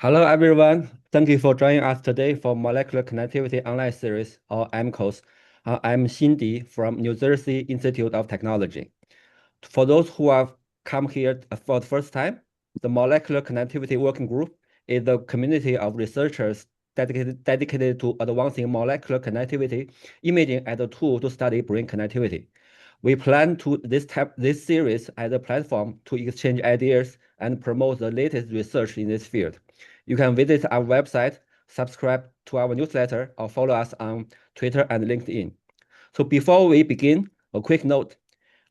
Hello, everyone. Thank you for joining us today for Molecular Connectivity Online Series, or MCOS. I'm Cindy from New Jersey Institute of Technology. For those who have come here for the first time, the Molecular Connectivity Working Group is a community of researchers dedicated to advancing molecular connectivity imaging as a tool to study brain connectivity. We plan to this series as a platform to exchange ideas and promote the latest research in this field. You can visit our website, subscribe to our newsletter, or follow us on Twitter and LinkedIn. So before we begin, a quick note.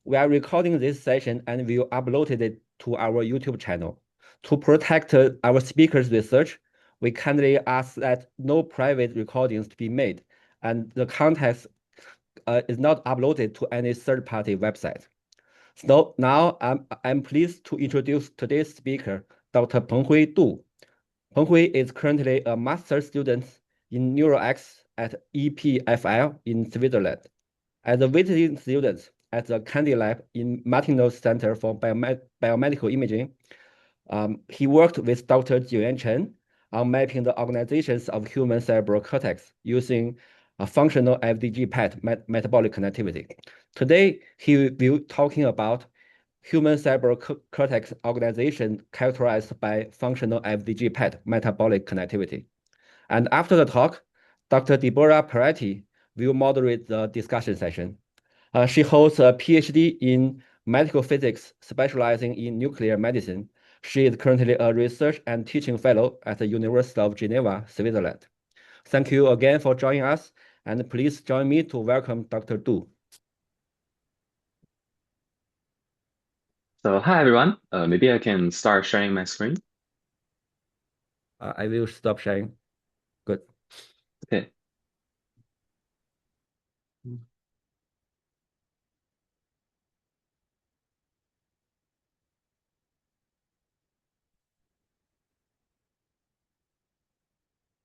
We are recording this session and will upload it to our YouTube channel. To protect our speakers' research, we kindly ask that no private recordings to be made, and the context is not uploaded to any third-party website. So now I'm pleased to introduce today's speaker, Dr. Penghui Du. Penghui is currently a master's student in NeuroX at EPFL in Switzerland. As a visiting student at the Candy Lab in Martinos Center for Biomedical Imaging, he worked with Dr. Jinyuan Chen on mapping the organizations of human cerebral cortex using a functional FDG PET metabolic connectivity. Today, he will be talking about human cerebral cortex organization characterized by functional FDG PET metabolic connectivity. And after the talk, Dr. Deborah Peretti will moderate the discussion session. She holds a PhD in medical physics, specializing in nuclear medicine. She is currently a research and teaching fellow at the University of Geneva, Switzerland. Thank you again for joining us, and please join me to welcome Dr. Du. So hi everyone, maybe I can start sharing my screen. I will stop sharing. Good. Okay.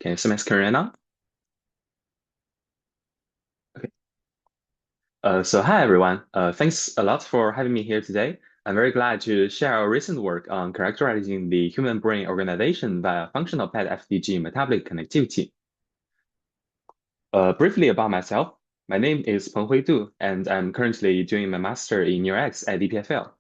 Can you see my screen right now? Okay. So hi everyone, thanks a lot for having me here today. I'm very glad to share our recent work on characterizing the human brain organization via functional PET-FDG metabolic connectivity. Briefly about myself, my name is Penghui Du, and I'm currently doing my master in NeuroX at EPFL.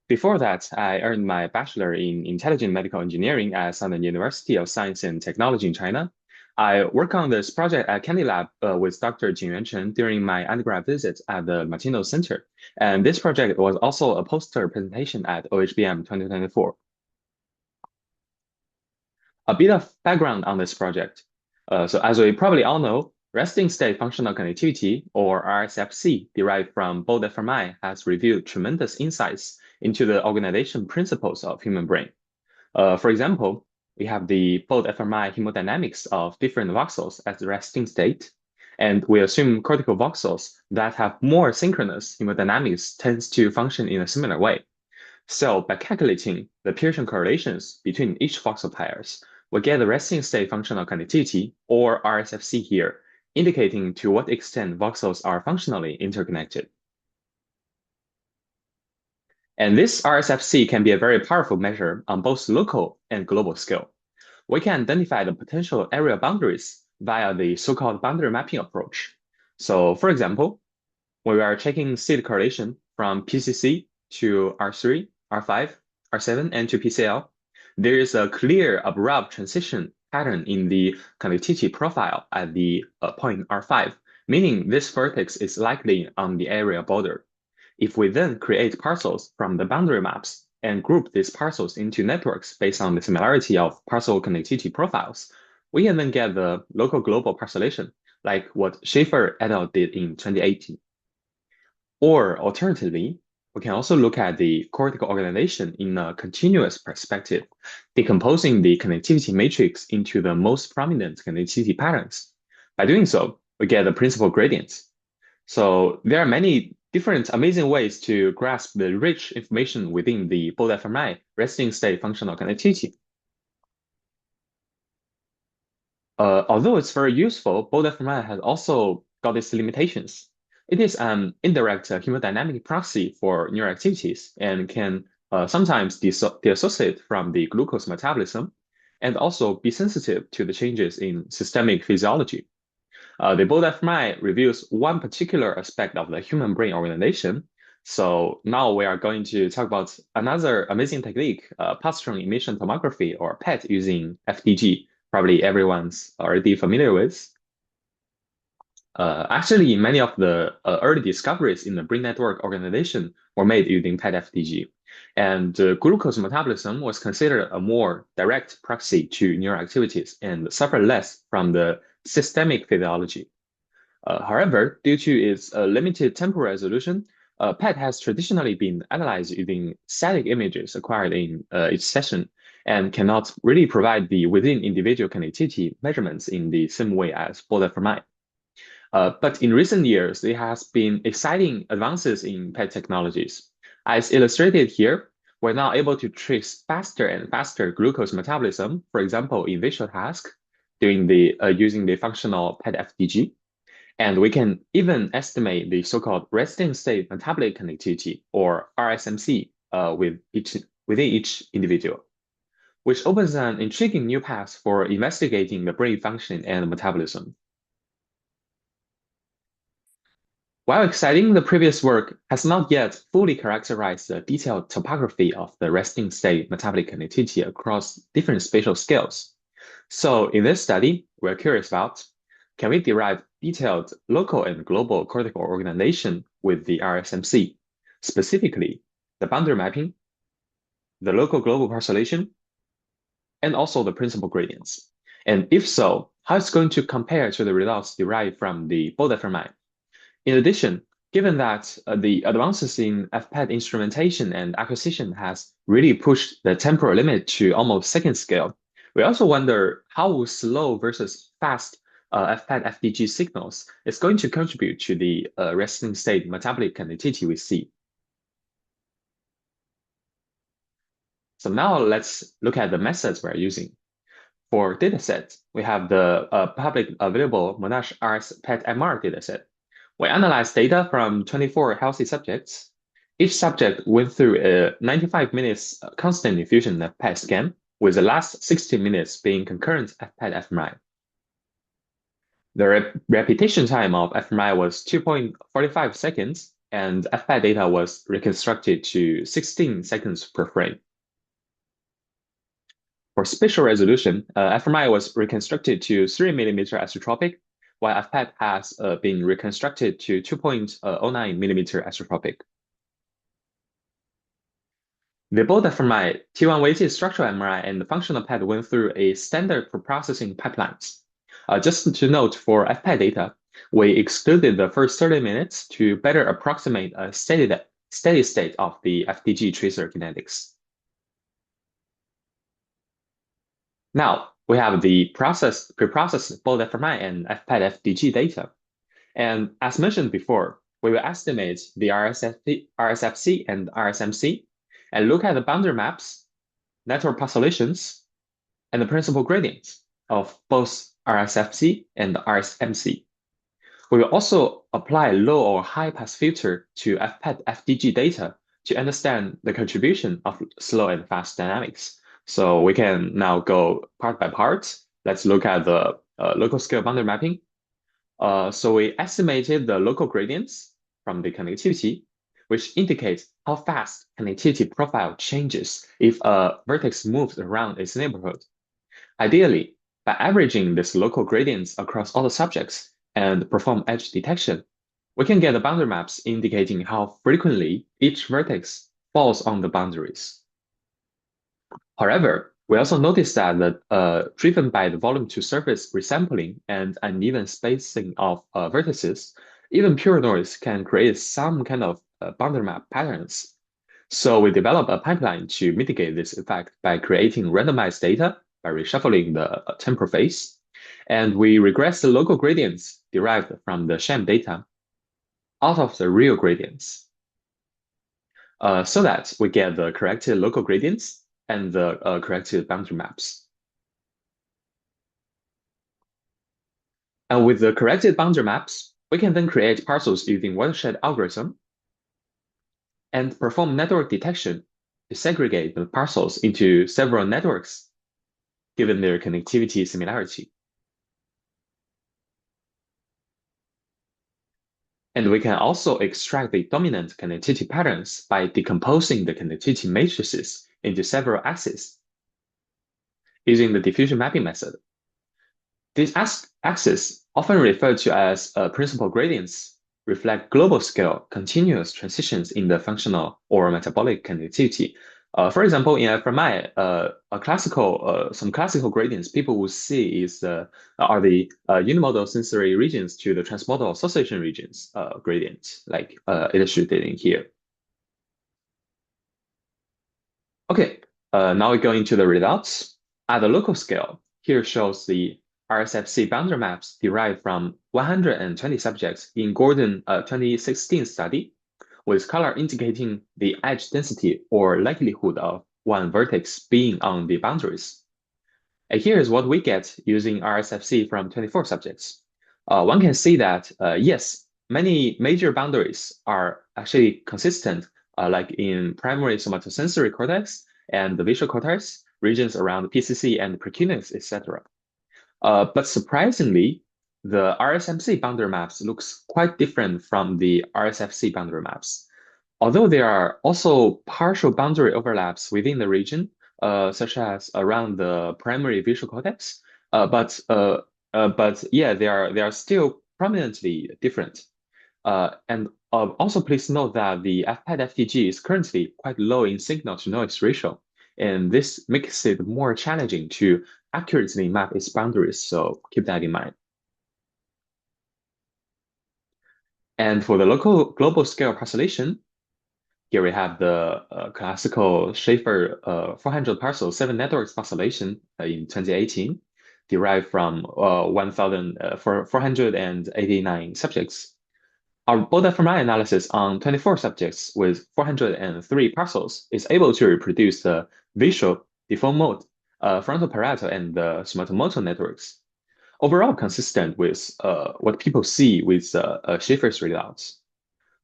Before that, I earned my bachelor in intelligent medical engineering at Southern University of Science and Technology in China. I work on this project at Candy Lab with Dr. Jinyuan Chen during my undergrad visit at the Martinos Center. And this project was also a poster presentation at OHBM 2024. A bit of background on this project. So as we probably all know, resting state functional connectivity, or RSFC, derived from Baud fMRI, has revealed tremendous insights into the organization principles of human brain. For example, we have the Baud fMRI hemodynamics of different voxels at the resting state, and we assume cortical voxels that have more synchronous hemodynamics tends to function in a similar way. So by calculating the Pearson correlations between each voxel pairs, we get the resting state functional connectivity, or RSFC here, indicating to what extent voxels are functionally interconnected. And this RSFC can be a very powerful measure on both local and global scale. We can identify the potential area boundaries via the so-called boundary mapping approach. So for example, when we are checking seed correlation from PCC to R3, R5, R7, and to PCL, there is a clear abrupt transition pattern in the connectivity profile at the point R5, meaning this vertex is likely on the area border. If we then create parcels from the boundary maps and group these parcels into networks based on the similarity of parcel connectivity profiles, we can then get the local global parcellation, like what Schaefer et al. Did in 2018. Or alternatively, we can also look at the cortical organization in a continuous perspective, decomposing the connectivity matrix into the most prominent connectivity patterns. By doing so, we get the principal gradients. So there are many different amazing ways to grasp the rich information within the Baud fMRI resting state functional connectivity. Although it's very useful, Baud fMRI has also got its limitations. It is an indirect hemodynamic proxy for neural activities and can sometimes dissociate from the glucose metabolism. and also be sensitive to the changes in systemic physiology. The bold fMRI reveals one particular aspect of the human brain organization. So now we are going to talk about another amazing technique, positron emission tomography, or PET, using FDG. Probably everyone's already familiar with. Actually, many of the early discoveries in the brain network organization were made using PET-FDG. And glucose metabolism was considered a more direct proxy to neural activities and suffered less from the systemic physiology. However, due to its limited temporal resolution, PET has traditionally been analyzed using static images acquired in each session and cannot really provide the within individual connectivity measurements in the same way as bold fMRI. But in recent years, there has been exciting advances in PET technologies. As illustrated here, we're now able to trace faster and faster glucose metabolism, for example, in visual tasks, using the functional PET-FDG. And we can even estimate the so-called resting state metabolic connectivity, or RSMC, within each individual, which opens an intriguing new path for investigating the brain function and metabolism. While exciting, the previous work has not yet fully characterized the detailed topography of the resting state metabolic connectivity across different spatial scales. So in this study, we're curious about, can we derive detailed local and global cortical organization with the RSMC, specifically the boundary mapping, the local global parcellation, and also the principal gradients? And if so, how it's going to compare to the results derived from the bold fMRI? In addition, given that the advances in FPET instrumentation and acquisition has really pushed the temporal limit to almost second scale, we also wonder how slow versus fast FPET-FDG signals is going to contribute to the resting state metabolic connectivity we see. So now let's look at the methods we're using. For dataset, we have the public available Monash RS PET-MR dataset. We analyzed data from 24 healthy subjects. Each subject went through a 95 minutes constant infusion of PET scan, with the last 60 minutes being concurrent PET fMRI. The repetition time of fMRI was 2.45 seconds, and FPET data was reconstructed to 16 seconds per frame. For spatial resolution, fMRI was reconstructed to 3 millimeter isotropic, while FPET has been reconstructed to 2.09 millimeter isotropic. The bold fMRI, T1-weighted structural MRI, and the functional PET went through a standard preprocessing pipelines. Just to note, for FPET data, we excluded the first 30 minutes to better approximate a steady state of the FDG tracer kinetics. Now, we have the preprocessed bold fMRI and FPET-FDG data. And as mentioned before, we will estimate the RSFC and RSMC and look at the boundary maps, network parcellations, and the principal gradients of both RSFC and RSMC. We will also apply low or high pass filter to FPET-FDG data to understand the contribution of slow and fast dynamics. So we can now go part by part. Let's look at the local scale boundary mapping. So we estimated the local gradients from the connectivity, which indicates how fast connectivity profile changes if a vertex moves around its neighborhood. Ideally, by averaging these local gradients across all the subjects and perform edge detection, we can get the boundary maps indicating how frequently each vertex falls on the boundaries. However, we also noticed that driven by the volume to surface resampling and uneven spacing of vertices, even pure noise can create some kind of boundary map patterns. So we developed a pipeline to mitigate this effect by creating randomized data by reshuffling the temporal phase, and we regress the local gradients derived from the sham data out of the real gradients, so that we get the corrected local gradients and the corrected boundary maps. And with the corrected boundary maps, we can then create parcels using watershed algorithm and perform network detection to segregate the parcels into several networks given their connectivity similarity. And we can also extract the dominant connectivity patterns by decomposing the connectivity matrices into several axes using the diffusion mapping method. These axes, often referred to as principal gradients, reflect global scale continuous transitions in the functional or metabolic connectivity. For example, in fMRI, some classical gradients people will see are the unimodal sensory regions to the transmodal association regions gradient, like illustrated in here. Okay, now we go into the results. At the local scale, here shows the RSFC boundary maps derived from 120 subjects in Gordon 2016 study, with color indicating the edge density or likelihood of one vertex being on the boundaries. And here is what we get using RSFC from 24 subjects. One can see that, yes, many major boundaries are actually consistent, like in primary somatosensory cortex and the visual cortex, regions around PCC and precuneus, etc. But surprisingly, the RSMC boundary maps looks quite different from the RSFC boundary maps. Although there are also partial boundary overlaps within the region, such as around the primary visual cortex, but yeah, they are still prominently different. And also please note that the PET-FDG is currently quite low in signal-to-noise ratio, and this makes it more challenging to accurately map its boundaries, so keep that in mind. And for the local global scale parcellation, here we have the classical Schaefer 400 parcel 7 networks parcellation in 2018, derived from 1,489 subjects. Our Boda-Fermat analysis on 24 subjects with 403 parcels is able to reproduce the visual, default mode, frontal parietal, and the somatomotor networks, overall consistent with what people see with Schaefer's results.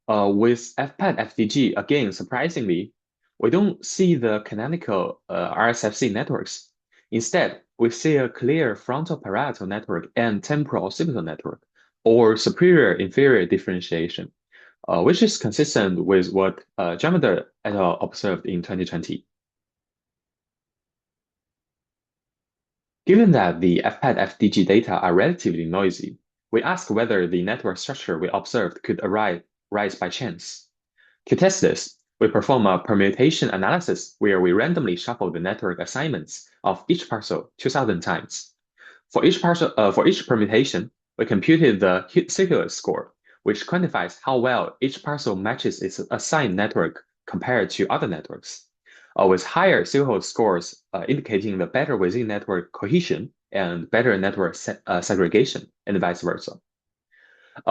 With FPET-FDG, again, surprisingly, we don't see the canonical RSFC networks. Instead, we see a clear frontal parietal network and temporal occipital network, or superior-inferior differentiation, which is consistent with what Jamada et al. Observed in 2020. Given that the FPET-FDG data are relatively noisy, we ask whether the network structure we observed could rise by chance. To test this, we perform a permutation analysis where we randomly shuffle the network assignments of each parcel 2,000 times. For each permutation, we computed the Sildes score, which quantifies how well each parcel matches its assigned network compared to other networks, with higher Sildes scores indicating the better within-network cohesion and better network segregation, and vice versa.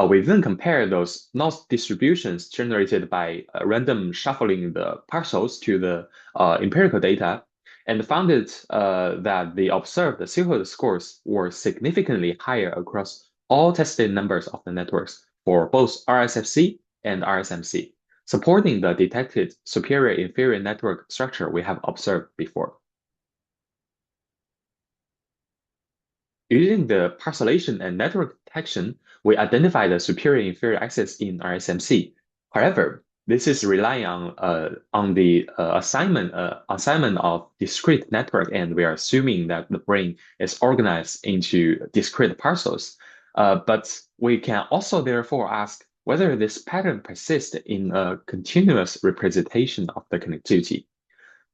We then compare those noise distributions generated by random shuffling the parcels to the empirical data, and found that the observed Sildes scores were significantly higher across all tested numbers of the networks for both RSFC and RSMC, supporting the detected superior-inferior network structure we have observed before. Using the parcellation and network detection, we identify the superior-inferior axis in RSMC. However, this is relying on the assignment of discrete network, and we are assuming that the brain is organized into discrete parcels. But we can also therefore ask whether this pattern persists in a continuous representation of the connectivity.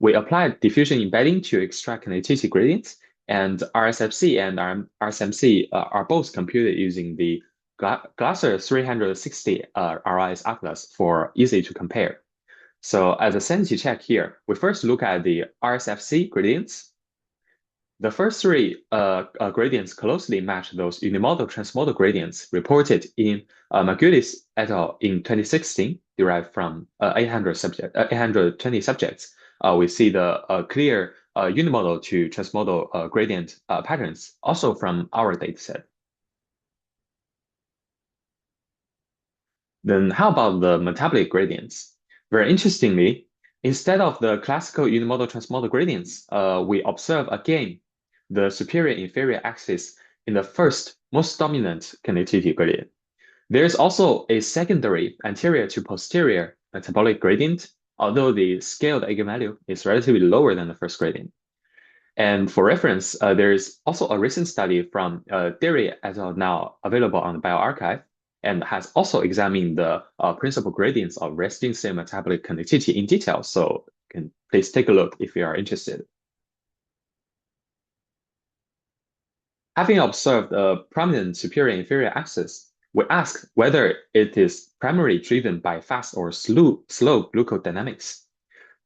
We applied diffusion embedding to extract connectivity gradients, and RSFC and RSMC are both computed using the Glasser 360 RIS atlas for easy to compare. So as a sanity check here, we first look at the RSFC gradients. The first three gradients closely match those unimodal transmodal gradients reported in Margulis et al. In 2016, derived from 820 subjects. We see the clear unimodal to transmodal gradient patterns also from our dataset. Then how about the metabolic gradients? Very interestingly, instead of the classical unimodal transmodal gradients, we observe again the superior-inferior axis in the first most dominant connectivity gradient. There's also a secondary anterior to posterior metabolic gradient, although the scaled eigenvalue is relatively lower than the first gradient. And for reference, there is also a recent study from Derry et al. Now available on the bioRxiv, and has also examined the principal gradients of resting state metabolic connectivity in detail. So you can please take a look if you are interested. Having observed a prominent superior-inferior axis, we ask whether it is primarily driven by fast or slow glucodynamics.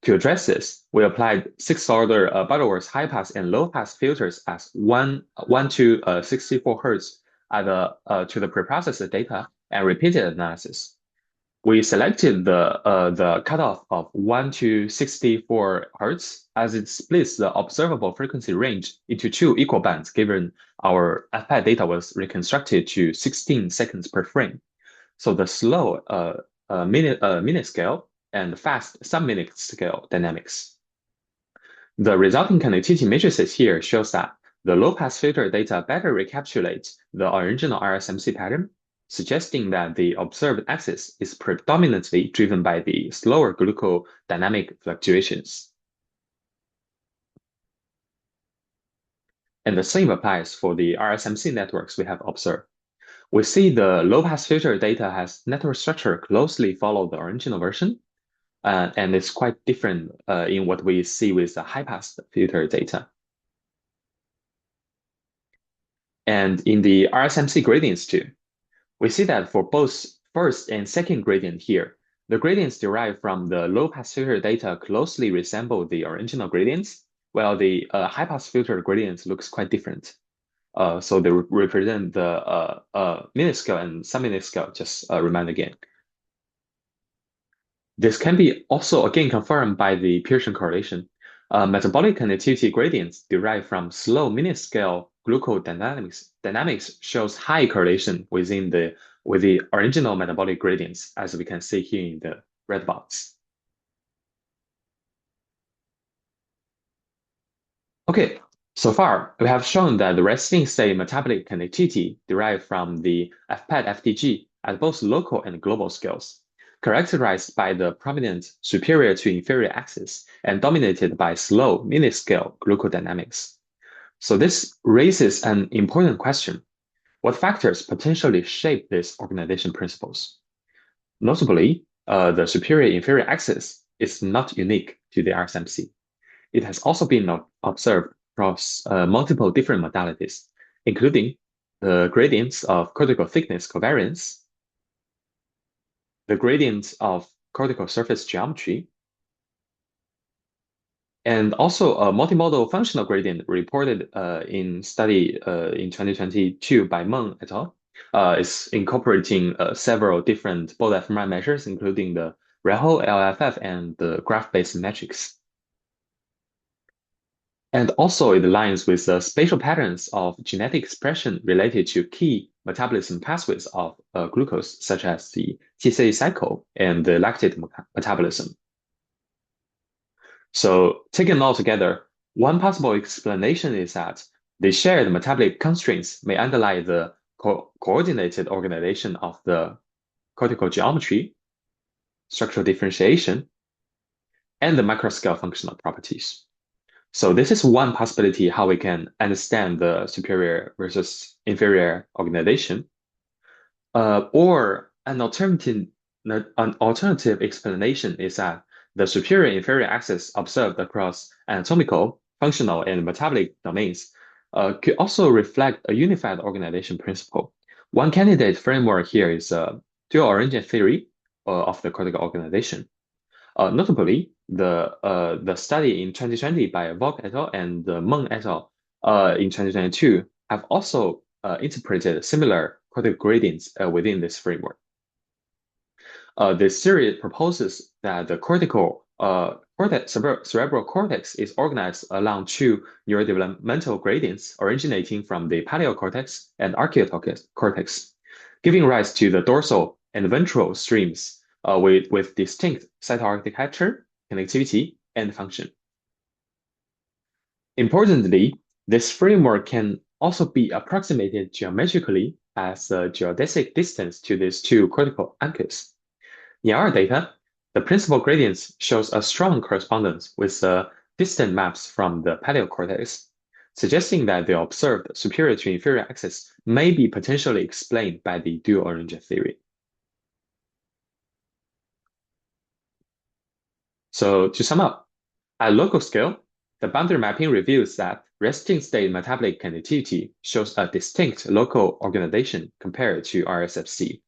To address this, we applied sixth-order Butterworth high-pass and low-pass filters as 1 to 64 Hz to the preprocessed data and repeated analysis. We selected the cutoff of 1 to 64 Hz as it splits the observable frequency range into two equal bands given our FPET data was reconstructed to 16 seconds per frame. So the slow minute scale and fast sub-minute scale dynamics. The resulting connectivity matrices here shows that the low-pass filter data better recapitulates the original RSMC pattern, suggesting that the observed axis is predominantly driven by the slower glucodynamic fluctuations. And the same applies for the RSMC networks we have observed. We see the low-pass filter data has network structure closely follow the original version, and it's quite different in what we see with the high-pass filter data. And in the RSMC gradients too, we see that for both first and second gradient here, the gradients derived from the low-pass filter data closely resemble the original gradients, while the high-pass filter gradients looks quite different. So they represent the minute scale and sub-minute scale, just remind again. This can be also again confirmed by the Pearson correlation. Metabolic connectivity gradients derived from slow minute scale glucodynamics shows high correlation with the original metabolic gradients, as we can see here in the red box. Okay, so far we have shown that the resting state metabolic connectivity derived from the PET-FDG at both local and global scales, characterized by the prominent superior to inferior axis and dominated by slow minute scale glucodynamics. So this raises an important question. What factors potentially shape these organization principles? Notably, the superior-inferior axis is not unique to the RSMC. It has also been observed across multiple different modalities, including the gradients of cortical thickness covariance, the gradients of cortical surface geometry, and also a multimodal functional gradient reported in study in 2022 by Meng et al. Is incorporating several different both fMRI measures, including the ReHo, LFF, and the graph-based metrics. And also it aligns with the spatial patterns of genetic expression related to key metabolism pathways of glucose, such as the TCA cycle and the lactate metabolism. So taken all together, one possible explanation is that the shared metabolic constraints may underlie the coordinated organization of the cortical geometry, structural differentiation, and the microscale functional properties. So this is one possibility how we can understand the superior versus inferior organization. Or an alternative explanation is that the superior-inferior axis observed across anatomical, functional, and metabolic domains could also reflect a unified organization principle. One candidate framework here is dual origin theory of the cortical organization. Notably, the study in 2020 by Volk et al. And Meng et al. In 2022 have also interpreted similar cortical gradients within this framework. This theory proposes that the cerebral cortex is organized along two neurodevelopmental gradients originating from the paleocortex and archaeocortex cortex, giving rise to the dorsal and ventral streams with distinct cytoarchitecture, connectivity, and function. Importantly, This framework can also be approximated geometrically as a geodesic distance to these two critical anchors. In our data, the principal gradients shows a strong correspondence with the distant maps from the paleocortex, suggesting that the observed superior to inferior axis may be potentially explained by the dual origin theory. So to sum up, at local scale, the boundary mapping reveals that resting state metabolic connectivity shows a distinct local organization compared to RSFC.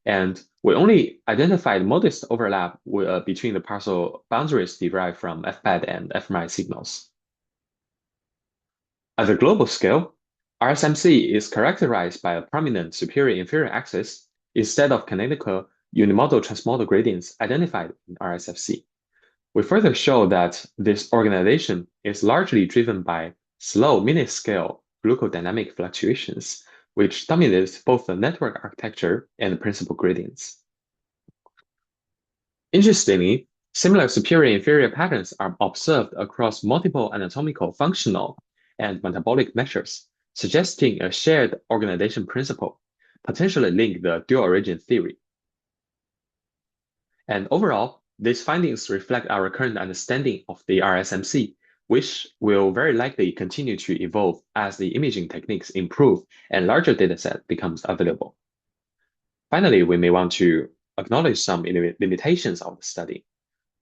And we only identified modest overlap between the partial boundaries derived from FPET and fMRI signals. At the global scale, RSMC is characterized by a prominent superior-inferior axis instead of canonical unimodal transmodal gradients identified in RSFC. We further show that this organization is largely driven by slow minute-scale glucodynamic fluctuations, which dominates both the network architecture and the principal gradients. Interestingly, similar superior-inferior patterns are observed across multiple anatomical, functional, and metabolic measures, suggesting a shared organization principle, potentially link the dual origin theory. And overall, these findings reflect our current understanding of the RSMC, which will very likely continue to evolve as the imaging techniques improve and larger dataset becomes available. Finally, we may want to acknowledge some limitations of the study.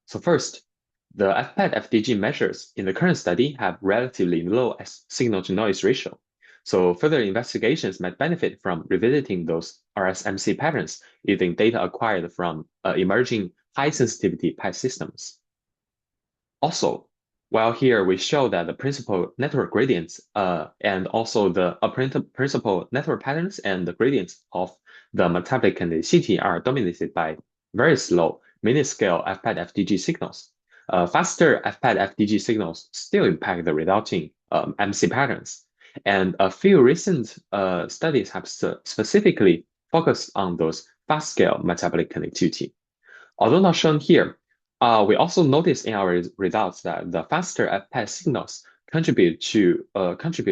So first, the FPET-FDG measures in the current study have relatively low signal-to-noise ratio. So further investigations might benefit from revisiting those RSMC patterns using data acquired from emerging high-sensitivity PET systems. Also, while here we show that the principal network gradients and also the principal network patterns and the gradients of the metabolic connectivity are dominated by very slow minute-scale FPET-FDG signals. Faster FPET-FDG signals still impact the resulting MC patterns. And a few recent studies have specifically focused on those fast-scale metabolic connectivity. Although not shown here, we also noticed in our results that the faster FPET signals contribute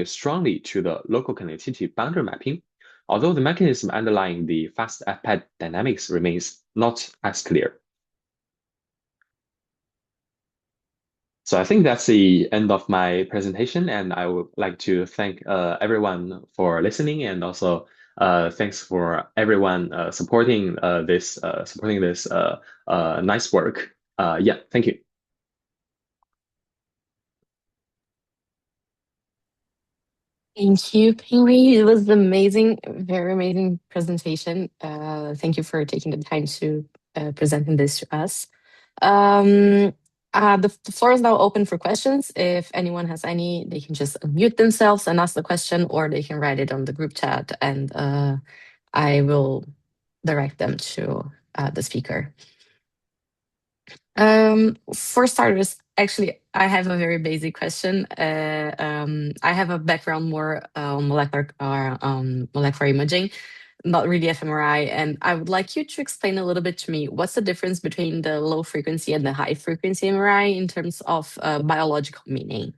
strongly to the local connectivity boundary mapping, although the mechanism underlying the fast FPET dynamics remains not as clear. So I think that's the end of my presentation, and I would like to thank everyone for listening, and also thanks for everyone supporting this nice work. Yeah, thank you. Thank you, Penghui. It was amazing, very amazing presentation. Thank you for taking the time to presenting this to us. The floor is now open for questions. If anyone has any, they can just unmute themselves and ask the question, or they can write it on the group chat, and I will direct them to the speaker. For starters, actually, I have a very basic question. I have a background more on molecular imaging, not really fMRI, and I would like you to explain a little bit to me what's the difference between the low frequency and the high frequency MRI in terms of biological meaning.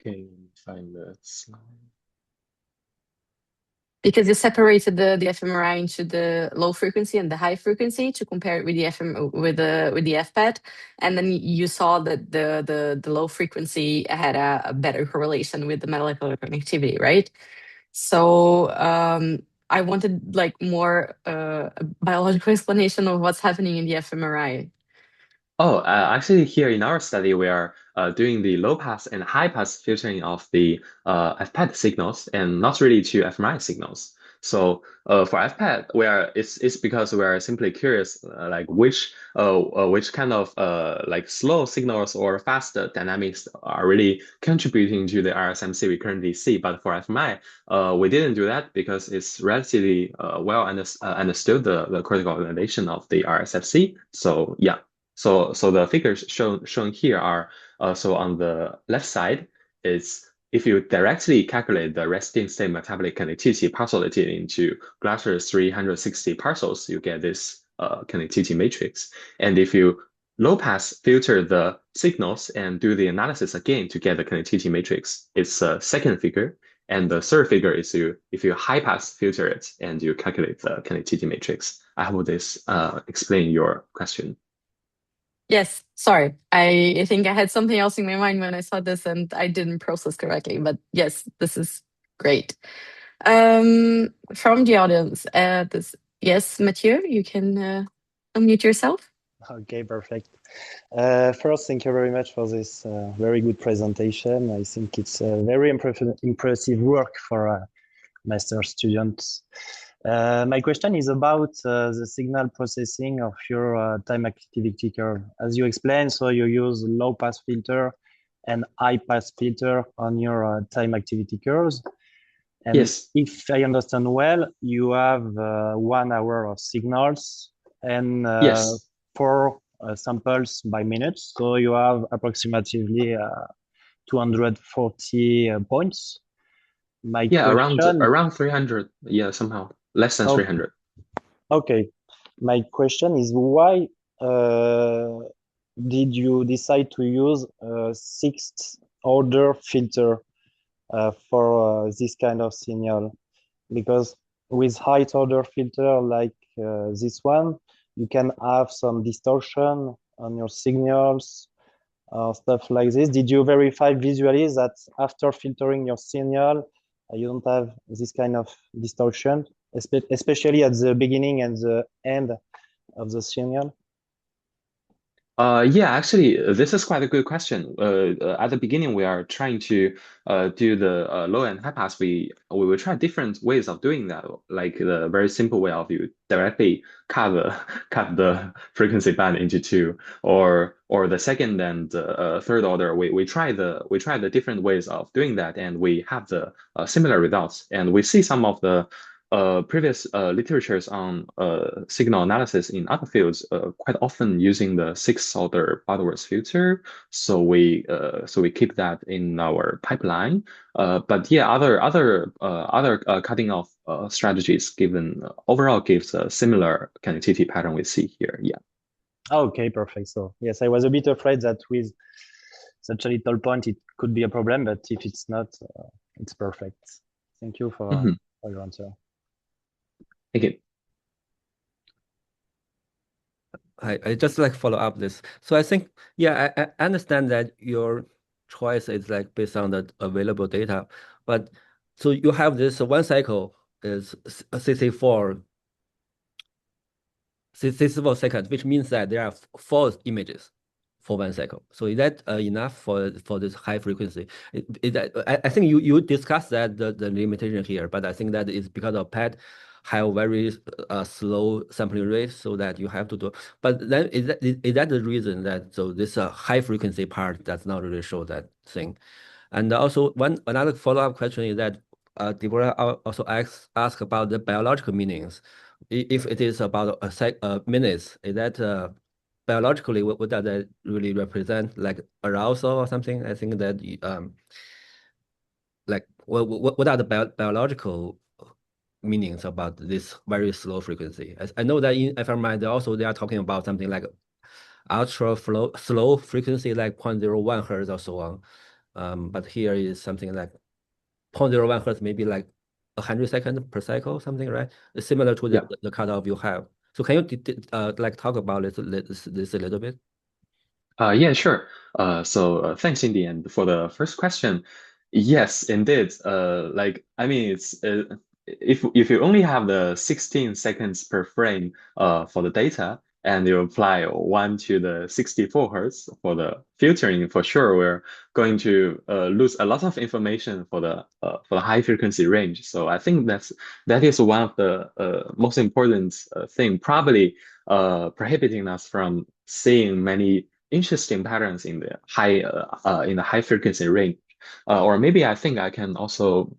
Can you find the slide? Because you separated the fMRI into the low frequency and the high frequency to compare it with the FPET, and then you saw that the low frequency had a better correlation with the molecular connectivity, right? So I wanted like more biological explanation of what's happening in the fMRI. Oh, actually, here in our study, we are doing the low pass and high pass filtering of the FPET signals, and not really to fMRI signals. So for FPET, it's because we are simply curious, like which kind of like slow signals or fast dynamics are really contributing to the RSMC we currently see. But for fMRI, we didn't do that because it's relatively well understood the critical organization of the RSFC. So yeah. So the figures shown here are so on the left side is if you directly calculate the resting state metabolic connectivity parcelated into Glasser's 360 parcels, you get this connectivity matrix. And if you low pass filter the signals and do the analysis again to get the connectivity matrix. It's a second figure. And the third figure is if you high pass filter it and you calculate the connectivity matrix. I hope this explain your question. Yes, sorry. I think I had something else in my mind when I saw this and I didn't process correctly. But yes, this is great. From the audience, yes, Mathieu, you can unmute yourself. Okay, perfect. First, thank you very much for this very good presentation. I think it's a very impressive work for master students. My question is about the signal processing of your time activity curve. As you explained, so you use low pass filter and high pass filter on your time activity curves. And yes. If I understand well, you have 1 hour of signals and yes. 4 samples by minute. So you have approximately 240 points. My question, around 300. Yeah, somehow less than 300. Okay. My question is why did you decide to use a sixth order filter for this kind of signal? Because with high order filter like this one, you can have some distortion on your signals, stuff like this. Did you verify visually that after filtering your signal, you don't have this kind of distortion, especially at the beginning and the end of the signal? Yeah, actually, this is quite a good question. At the beginning, we are trying to do the low and high pass. We will try different ways of doing that. Like the very simple way of you directly cut the cut the frequency band into two, or the second and third order. We try the different ways of doing that, and we have the similar results. And we see some of the previous literatures on signal analysis in other fields quite often using the sixth order Butterworth filter. So we keep that in our pipeline. But yeah, other cutting off strategies given overall gives a similar connectivity pattern we see here. Yeah. Okay, perfect. So yes, I was a bit afraid that with such a little point it could be a problem, but if it's not, it's perfect. Thank you for your answer. Thank you. I just like follow up this. So I think, yeah, I understand that your choice is like based on the available data, but so you have this one cycle is 64 seconds, which means that there are 4 images for one cycle. So is that enough for this high frequency? I think you discussed that the limitation here, but I think that is because of PET have very slow sampling rate, so that you have to do. But then is that the reason that so this high frequency part does not really show that thing? And also another follow-up question is that Deborah also ask about the biological meanings. If it is about minutes, is that biologically what does that really represent? Like arousal or something? I think that like what are the biological meanings about this very slow frequency? I know that in fMRI they are talking about something like ultra slow frequency like 0.01 hertz or so on. But here is something like 0.01 hertz, maybe like 100 seconds per cycle, something, right? It's similar to the cutoff you have. So can you like talk about this a little bit? Yeah, sure. So thanks, Cindy, and for the first question. Yes, indeed. Like I mean, it's if you only have the 16 seconds per frame for the data, and you apply 1 to the 64 hertz for the filtering, for sure we're going to lose a lot of information for the high frequency range. So I think that is one of the most important thing, probably prohibiting us from seeing many interesting patterns in the high frequency range. Or maybe I think I can also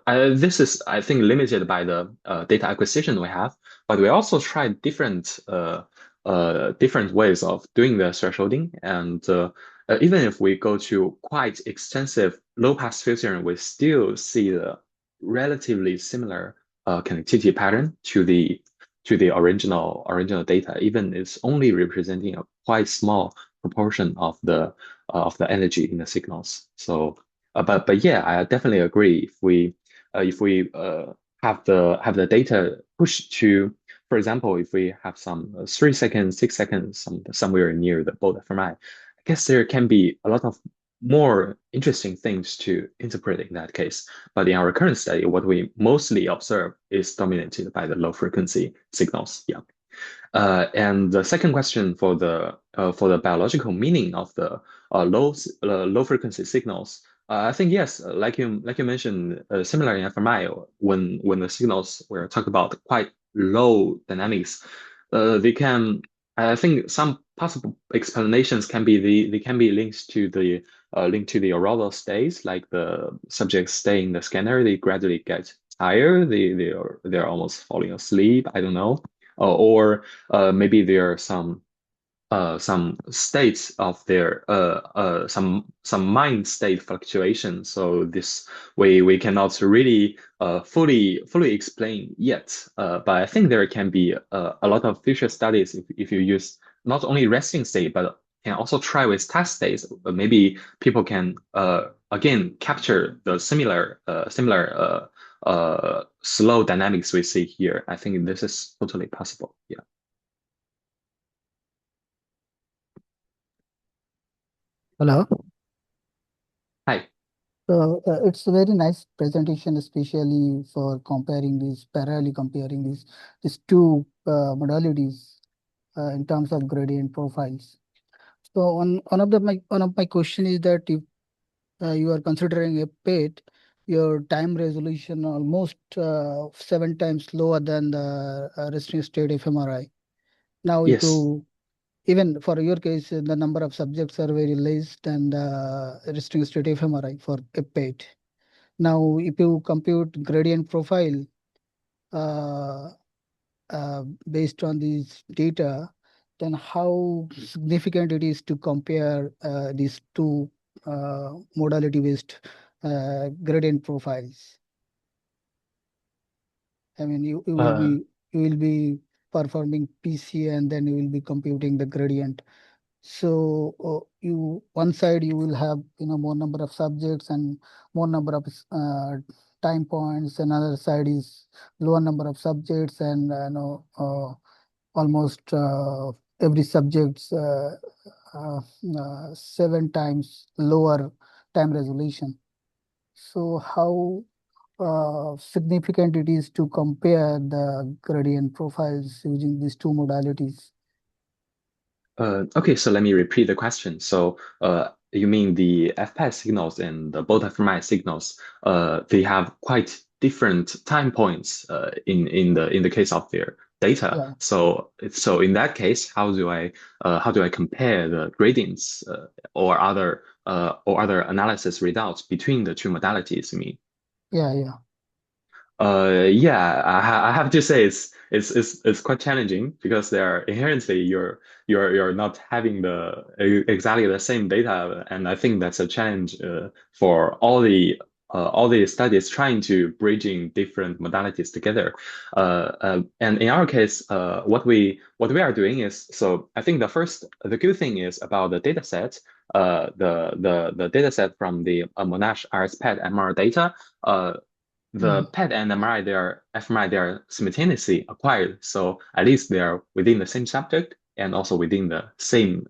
this is I think limited by the data acquisition we have, but we also tried different different ways of doing the thresholding, and even if we go to quite extensive low pass filtering, we still see the relatively similar connectivity pattern to the original data, even it's only representing a quite small proportion of the energy in the signals. So, but yeah, I definitely agree. If we have the data pushed to, for example, if we have some 3 seconds, 6 seconds, somewhere near the bold fMRI, I guess there can be a lot of more interesting things to interpret in that case. But in our current study, what we mostly observe is dominated by the low frequency signals. Yeah. And the second question for the biological meaning of the low frequency signals, I think yes, like you mentioned, similar in fMRI, when the signals were talked about quite low dynamics, they can. I think some possible explanations can be they can be linked to the arousal states, like the subjects stay in the scanner, they gradually get tired, they're almost falling asleep. I don't know, or maybe there are some states of their some mind state fluctuation. So this we cannot really fully explain yet. But I think there can be a lot of future studies if you use not only resting state but can also try with test states. Maybe people can again capture the similar slow dynamics we see here. I think this is totally possible. Yeah. Hello. Hi. So it's a very nice presentation, especially for comparing these, parallelly comparing these two modalities in terms of gradient profiles. So one of my question is that if you are considering a PET, your time resolution almost 7 times lower than the resting state fMRI. Now, if Yes. you even for your case, the number of subjects are very less than the resting state fMRI for a PET. Now, if you compute gradient profile uh, based on these data, then how significant it is to compare these two modality-based gradient profiles. I mean, Uh, you will be performing PC and then you will be computing the gradient. So you one side you will have more number of subjects and more number of time points. Another side is lower number of subjects and almost every subject's 7 times lower time resolution. So how significant it is to compare the gradient profiles using these two modalities? okay, so let me repeat the question. So, you mean the FPAT signals and the both fMRI signals, they have quite different time points in the case of their data. Yeah, So in that case, how do I compare the gradients or other analysis results between the two modalities? You mean? yeah. Yeah, I have to say it's quite challenging because they are inherently you're not having exactly the same data, and I think that's a challenge for all the studies trying to bridging different modalities together. And in our case, what we are doing is, so I think the good thing is about the data set, the data set from the Monash RS-PET MR data. The Mm. PET and MRI, fMRI, they are simultaneously acquired. So at least they are within the same subject and also within the same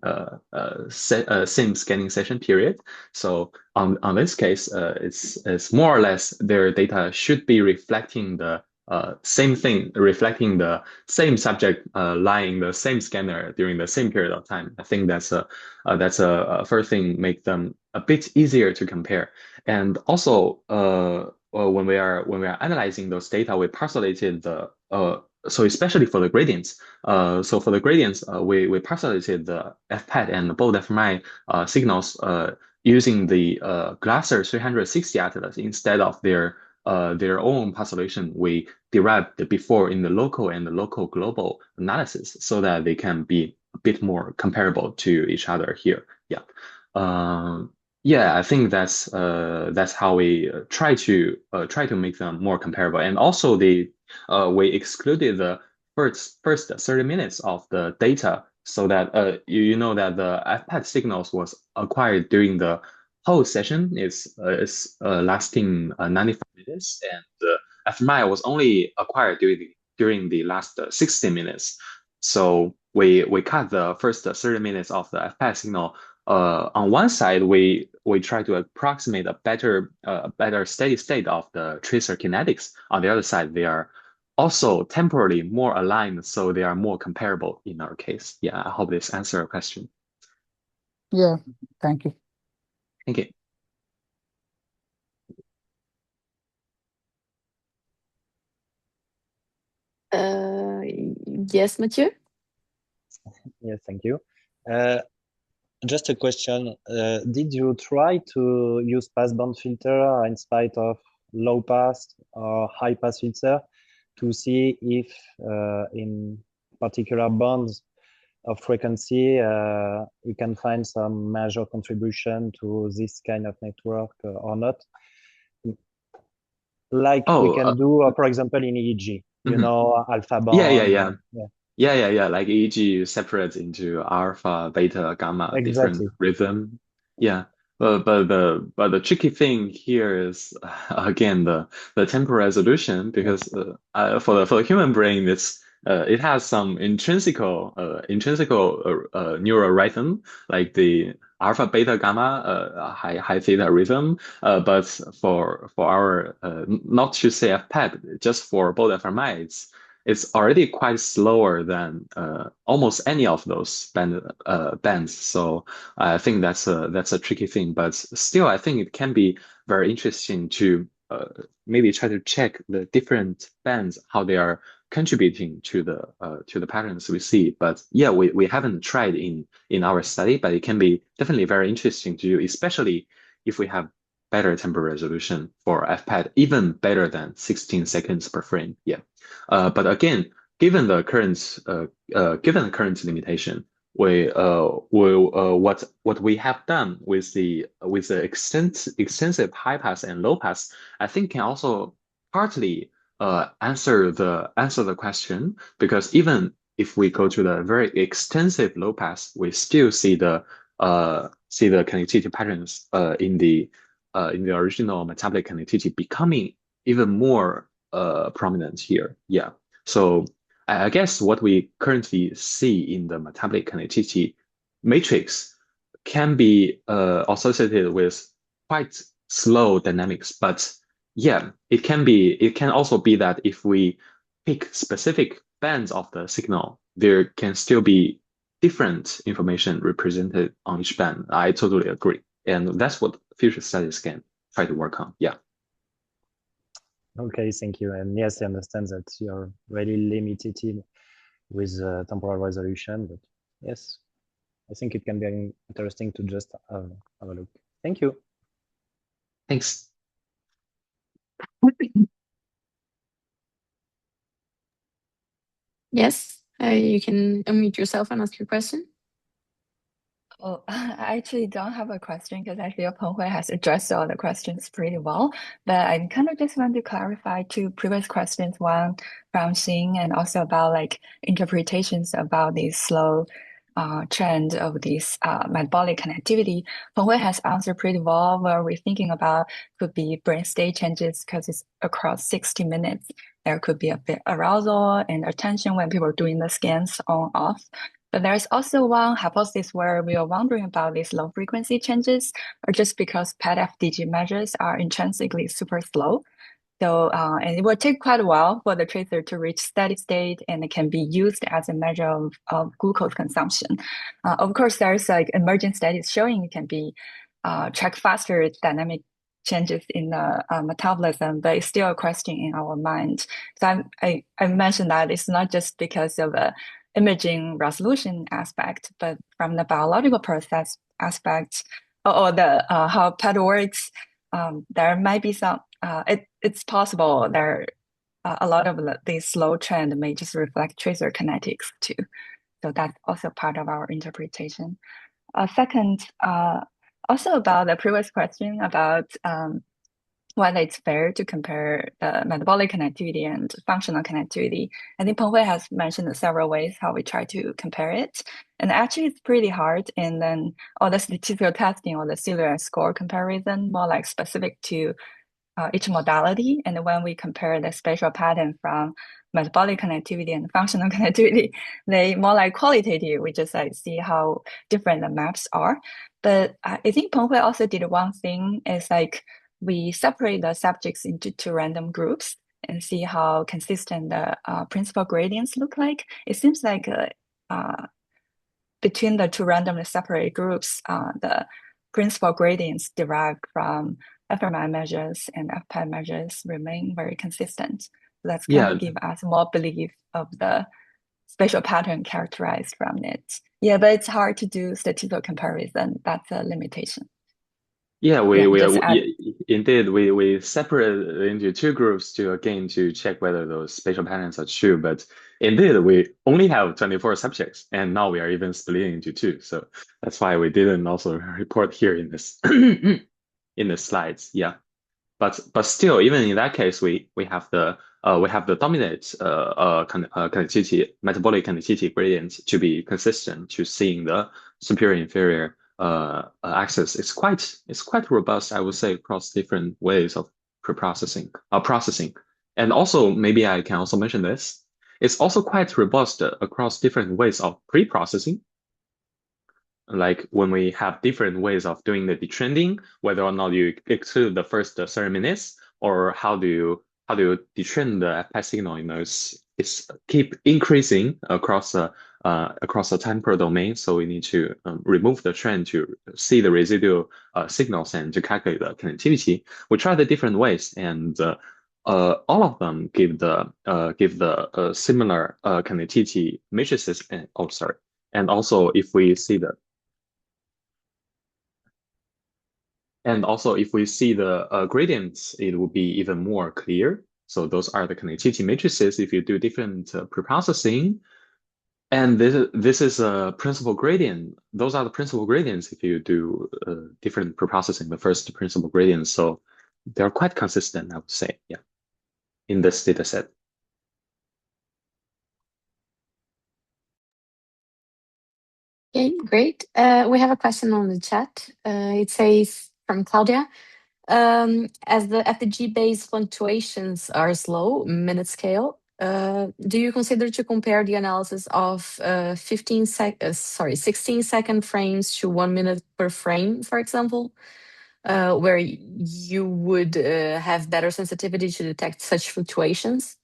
scanning session period. So on this case, it's more or less their data should be reflecting the same thing, reflecting the same subject lying in the same scanner during the same period of time. I think that's a first thing make them a bit easier to compare. And also, when we are analyzing those data, we parcellated the so especially for the gradients. So for the gradients, we parcellated the FPET and the bold fMRI signals using the Glasser 360 atlas instead of their own parcellation. We derived the before in the local and the local global analysis so that they can be a bit more comparable to each other here. Yeah. Yeah, I think that's how we try to make them more comparable. And also we excluded the first 30 minutes of the data, so that you know that the FPET signals was acquired during the whole session is lasting 95 minutes, and the fMRI was only acquired during the last 60 minutes. So we cut the first 30 minutes of the FPET signal. On one side, we try to approximate a better steady state of the tracer kinetics. On the other side, they are also temporally more aligned, so they are more comparable in our case. Yeah, I hope this answers your question. Yeah, thank you. Thank you. Yes, Mathieu? Yes, thank you. Just a question. Did you try to use passband filter in spite of low pass or high pass filter to see if in particular bands of frequency you can find some major contribution to this kind of network or not? Like we can do, for example, in EEG, you know, alpha band. Yeah. Like EEG separates into alpha, beta, gamma, different Exactly. rhythm. Yeah. But the tricky thing here is again the temporal resolution, because for the human brain it has some intrinsical neural rhythm, like the alpha, beta, gamma, high theta rhythm. But for our not to say FPET, just for both fMRI, it's already quite slower than almost any of those bands. So I think that's a tricky thing. But still, I think it can be very interesting to maybe try to check the different bands, how they are contributing to the patterns we see. But yeah, we haven't tried in our study, but it can be definitely very interesting to do, especially if we have better temporal resolution for FPET, even better than 16 seconds per frame. Yeah. But again, given the current limitation, what we have done with the extensive high pass and low pass, I think can also partly answer the question, because even if we go to the very extensive low pass, we still see the connectivity patterns in the original metabolic connectivity becoming even more prominent here. Yeah. So I guess what we currently see in the metabolic connectivity matrix can be associated with quite slow dynamics. But yeah, it can also be that if we pick specific bands of the signal, there can still be different information represented on each band. I totally agree. And that's what future studies can try to work on. Yeah. Okay, thank you. And yes, I understand that you're really limited with temporal resolution, but yes, I think it can be interesting to just have a look. Thank you. Thanks. Yes, you can unmute yourself and ask your question. Oh, I actually don't have a question because I feel Penghui has addressed all the questions pretty well. But I kind of just want to clarify two previous questions, one from Xing and also about like interpretations about the slow trend of this metabolic connectivity. Penghui has answered pretty well where we're thinking about could be brain state changes because it's across 60 minutes. There could be a bit arousal and attention when people are doing the scans on off. But there's also one hypothesis where we are wondering about these low frequency changes, or just because PET-FDG measures are intrinsically super slow. So, and it will take quite a while for the tracer to reach steady state, and it can be used as a measure of glucose consumption. Of course, there's like emerging studies showing it can be track faster dynamic changes in the metabolism, but it's still a question in our mind. So I mentioned that it's not just because of a imaging resolution aspect, but from the biological process aspect or the how PET works, there might be some. It's possible there a lot of these slow trend may just reflect tracer kinetics too. So that's also part of our interpretation. Second, also about the previous question about whether it's fair to compare the metabolic connectivity and functional connectivity. I think Penghui has mentioned several ways how we try to compare it. And actually, it's pretty hard. And then all the statistical testing or the cellular score comparison, more like specific to each modality. And when we compare the spatial pattern from metabolic connectivity and functional connectivity, they more like qualitative. We just like see how different the maps are. But I think Penghui also did one thing is like we separate the subjects into two random groups and see how consistent the principal gradients look like. It seems like between the two randomly separated groups, the principal gradients derived from fMRI measures and FPET measures remain very consistent. So that's kind of give us more belief of the spatial pattern characterized from it. Yeah, but it's hard to do statistical comparison. That's a limitation. Yeah, indeed we separated into two groups to check whether those spatial patterns are true. But indeed, we only have 24 subjects, and now we are even splitting into two. So that's why we didn't also report here in this in the slides. Yeah, but still, even in that case, we have the dominant connectivity metabolic connectivity gradient to be consistent to seeing the superior inferior axis. It's quite robust, I would say, across different ways of processing. And also, maybe I can also mention this. It's also quite robust across different ways of pre-processing. Like when we have different ways of doing the detrending, whether or not you exclude the first 30 minutes, or how do you detrend the FPET signal? It's keep increasing across the temporal domain. So we need to remove the trend to see the residual signals and to calculate the connectivity. We try the different ways, and all of them give the similar connectivity matrices. And also if we see the gradients, it will be even more clear. So those are the connectivity matrices if you do different preprocessing. And this is a principal gradient. Those are the principal gradients if you do different preprocessing, the first principal gradients. So they're quite consistent, I would say, yeah, in this data set. Okay, great. We have a question on the chat. It says from Claudia, as the FDG-based fluctuations are slow, minute scale, do you consider to compare the analysis of 16-second frames to 1 minute per frame, for example, where you would have better sensitivity to detect such fluctuations?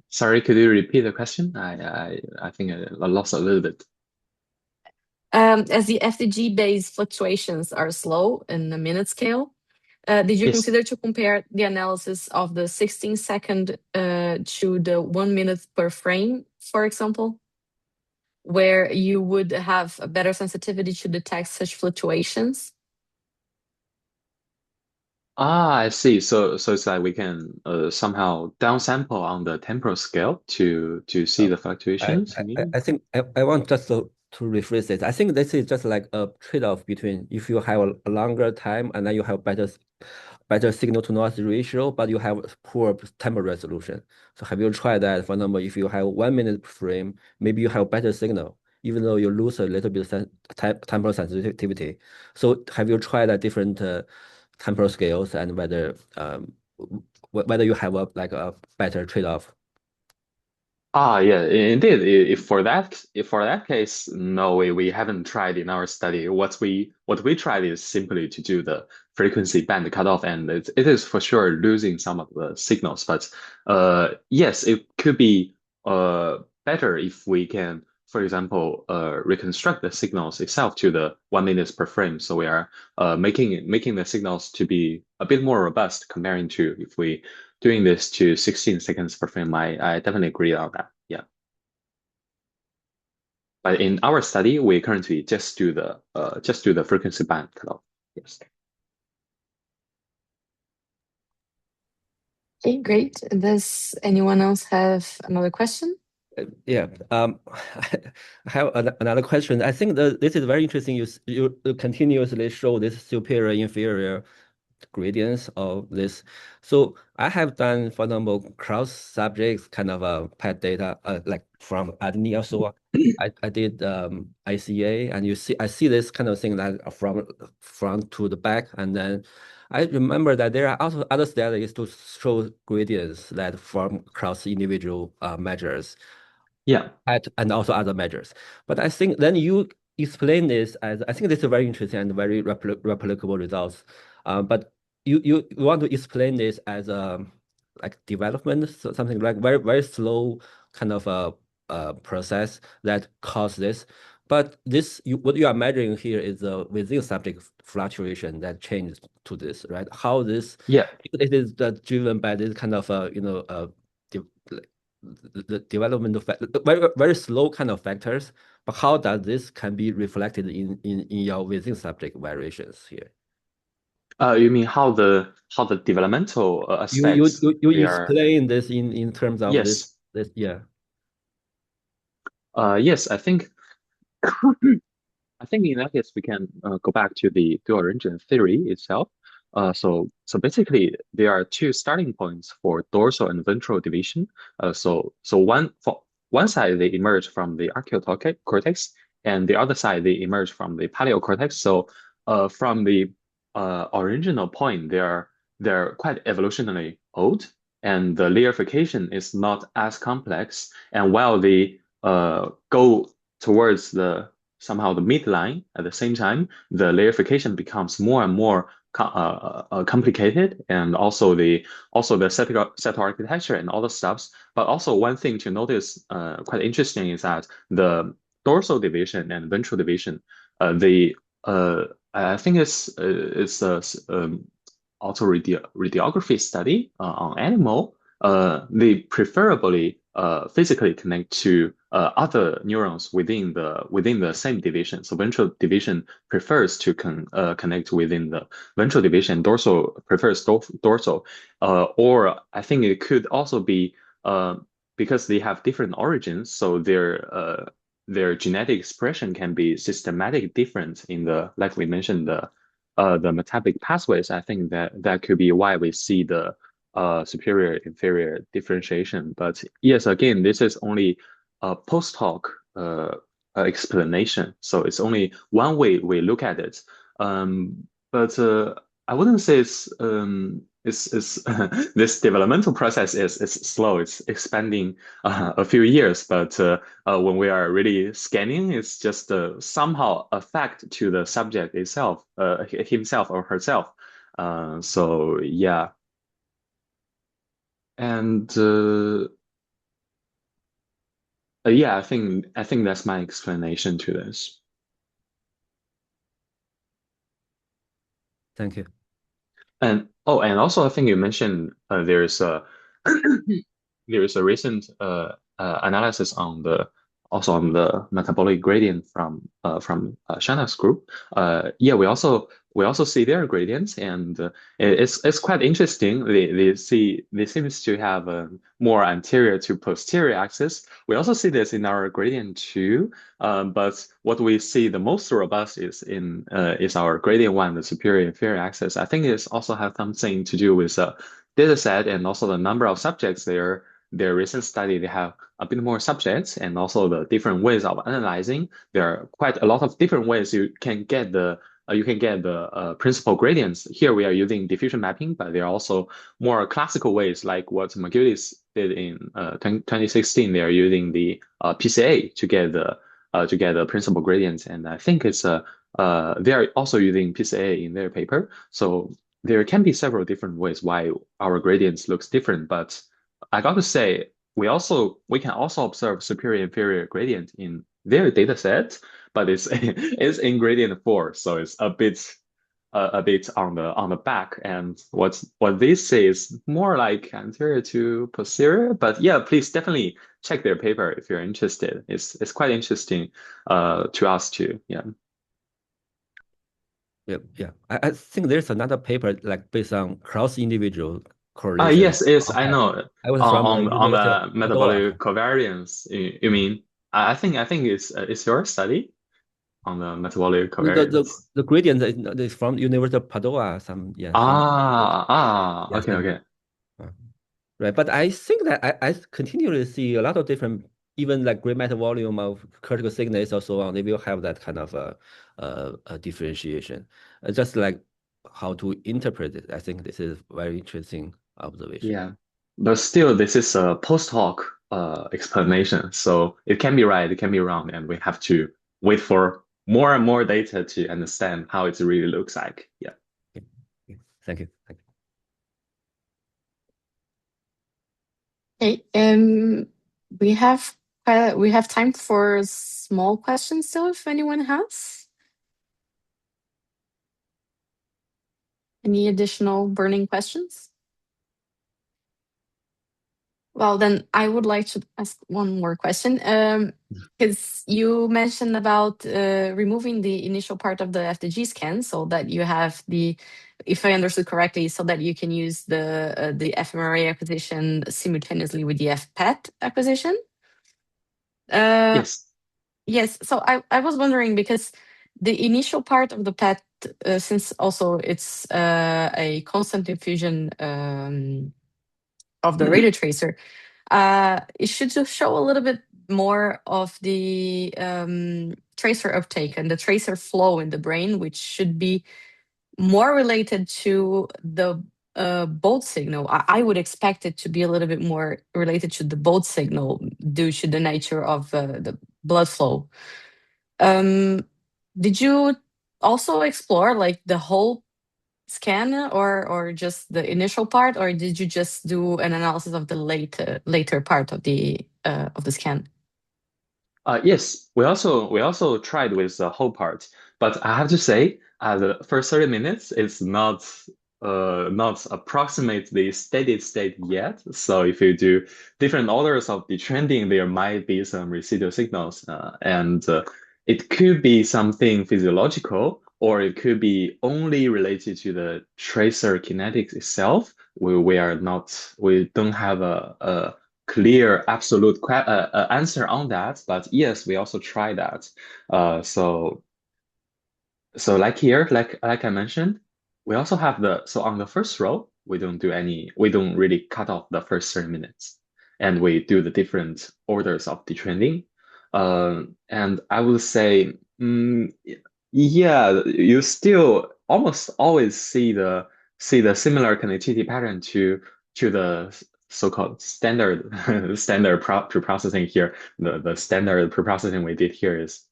Sorry, could you repeat the question? I think I lost a little bit. As the FDG-based fluctuations are slow in the minute scale, did you consider to compare the analysis of the 16-second to the 1 minute per frame, for example, where you would have a better sensitivity to detect such fluctuations? I see. So it's like we can somehow downsample on the temporal scale to see the fluctuations. I think I want just to rephrase it. I think this is just like a trade-off between if you have a longer time and then you have better signal to noise ratio, but you have poor temporal resolution. So have you tried that? For example, if you have 1 minute per frame, maybe you have better signal, even though you lose a little bit temporal sensitivity. So have you tried a different temporal scales and whether you have a better trade-off? Yeah, indeed. If for that case, no, we haven't tried in our study. What we tried is simply to do the frequency band cutoff, and it is for sure losing some of the signals. But yes, it could be better if we can, for example, reconstruct the signals itself to the 1 minute per frame. So we are making the signals to be a bit more robust comparing to if we doing this to 16 seconds per frame. I definitely agree on that. Yeah. But in our study, we currently just do the frequency band cutoff. Yes. Okay, great. Does anyone else have another question? Yeah, I have another question. I think this is very interesting. You continuously show this superior inferior gradients of this. So I have done, for example, cross subjects kind of PET data, like from Athinoula. So I did ICA, and I see this kind of thing that from front to the back, and then I remember that there are also other studies to show gradients that from cross individual measures. Yeah. And also other measures. But I think then you explain this as, I think this is very interesting and very replicable results. But you want to explain this as like development, so something like very, very slow kind of a process that caused this. But what you are measuring here is within subject fluctuation that changes to this, right? How this, Yeah. it is driven by this kind of the development of very, very slow kind of factors, but how does this can be reflected in your within subject variations here? You mean how the developmental aspects You they are? explain this in terms of Yes. this yeah. Yes, I think in that case we can go back to the dual origin theory itself. So basically there are two starting points for dorsal and ventral division. So one side they emerge from the archaeal cortex, and the other side they emerge from the paleo cortex. So from the original point, they're quite evolutionarily old, and the layerification is not as complex. And while they go towards somehow the midline, at the same time, the layerification becomes more and more complicated, and also the set architecture and all the stuffs. But also one thing to notice, quite interesting, is that the dorsal division and ventral division, I think it's also radiography study on animal. They preferably physically connect to other neurons within the same division. So ventral division prefers to connect within the ventral division. Dorsal prefers dorsal. Or I think it could also be because they have different origins, so their genetic expression can be systematic different in like we mentioned, the metabolic pathways. I think that could be why we see the superior inferior differentiation. But yes, again, this is only a post hoc explanation, so it's only one way we look at it. But I wouldn't say it's this developmental process is slow. It's expanding a few years, but when we are really scanning, it's just somehow a fact to the subject itself, himself or herself. So yeah. And yeah, I think that's my explanation to this. Thank you. And also I think you mentioned there's a recent analysis on the metabolic gradient from Shannon's group. Yeah, we also see their gradients, and it's quite interesting. They seems to have a more anterior to posterior axis. We also see this in our gradient too. But what we see the most robust is our gradient one, the superior inferior axis. I think it also has something to do with data set and also the number of subjects there. Their recent study, they have a bit more subjects, and also the different ways of analyzing. There are quite a lot of different ways you can get the principal gradients. Here we are using diffusion mapping, but there are also more classical ways, like what McGillis did in 2016. They are using the PCA to get the principal gradients, and I think it's they are also using PCA in their paper. So there can be several different ways why our gradients looks different, but I got to say, we can also observe superior inferior gradient in their data set, but it's it's in gradient 4, so it's a bit on the back. And what they say is more like anterior to posterior. But yeah, please definitely check their paper if you're interested. It's quite interesting to us too. Yeah. Yeah. I think there's another paper like based on cross individual correlation. Yes, I know. I was from the On University the of metabolic Padua. covariance, you mean? I think it's your study. metabolic covariance. The gradient is from Universal Padua. Okay. Right, but I think that I continually see a lot of different, even like gray matter volume of critical thickness or so on. They will have that kind of a differentiation. Just like how to interpret it. I think this is very interesting observation. Yeah, but still, this is a post hoc explanation, so it can be right, it can be wrong, and we have to wait for more and more data to understand how it really looks like. Yeah. Okay. Thank you. Okay. We have time for small questions still, if anyone has any additional burning questions. Well, then I would like to ask one more question, because you mentioned about removing the initial part of the FDG scan so that you have the, if I understood correctly, so that you can use the fMRI acquisition simultaneously with the FPET acquisition. Yes. Yes. So I was wondering, because the initial part of the PET, since also it's a constant infusion of the radio tracer, it should just show a little bit more of the tracer uptake and the tracer flow in the brain, which should be more related to the bolt signal. I would expect it to be a little bit more related to the bolt signal due to the nature of the blood flow. Did you also explore like the whole scan or just the initial part, or did you just do an analysis of the later part of the scan? Yes, we also tried with the whole part, but I have to say, the first 30 minutes is not approximately steady state yet. So if you do different orders of the trending, there might be some residual signals, and it could be something physiological, or it could be only related to the tracer kinetics itself. We don't have a clear absolute answer on that, but yes, we also try that. So like here, like I mentioned, we also have so on the first row, we don't really cut off the first 30 minutes, and we do the different orders of detrending. And I would say, yeah, you still almost always see the similar connectivity pattern to the so-called standard preprocessing here. The standard preprocessing we did here is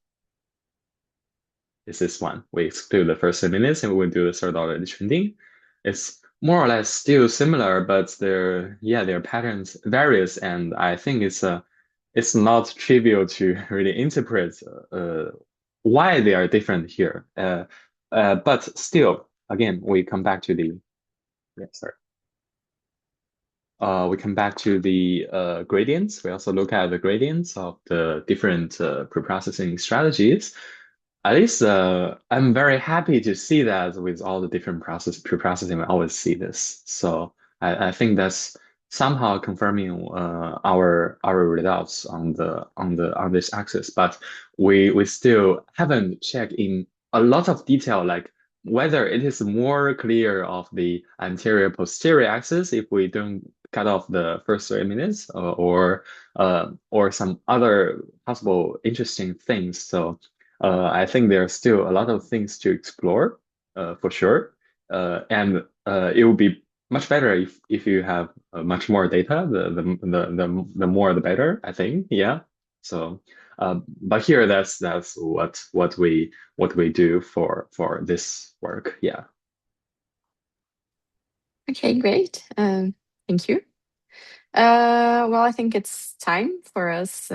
this one. We exclude the first 10 minutes and we will do the third order detrending. It's more or less still similar, but their patterns varies, and I think it's not trivial to really interpret why they are different here. But still, again, we come back to the gradients. We also look at the gradients of the different preprocessing strategies. At least I'm very happy to see that with all the different preprocessing, we always see this. So I think that's somehow confirming our results on this axis. But we still haven't checked in a lot of detail, like whether it is more clear of the anterior posterior axis if we don't cut off the first 30 minutes, or some other possible interesting things. So I think there are still a lot of things to explore, for sure. And it would be much better if you have much more data. The more the better, I think. Yeah. So, but here that's what we do for this work. Yeah. Okay, great. Thank you. Well, I think it's time for us.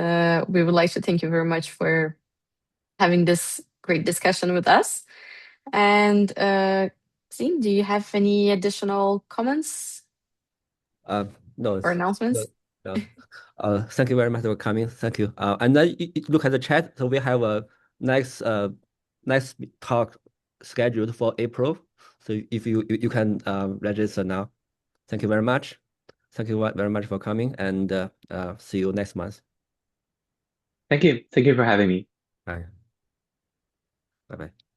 We would like to thank you very much for having this great discussion with us. And Xing, do you have any additional comments No. or announcements? No. Thank you very much for coming. Thank you. And then you look at the chat. So we have a next talk scheduled for April. So if you can register now. Thank you very much. Thank you very much for coming, and see you next month. Thank you. Thank you for having me. Bye. Bye bye.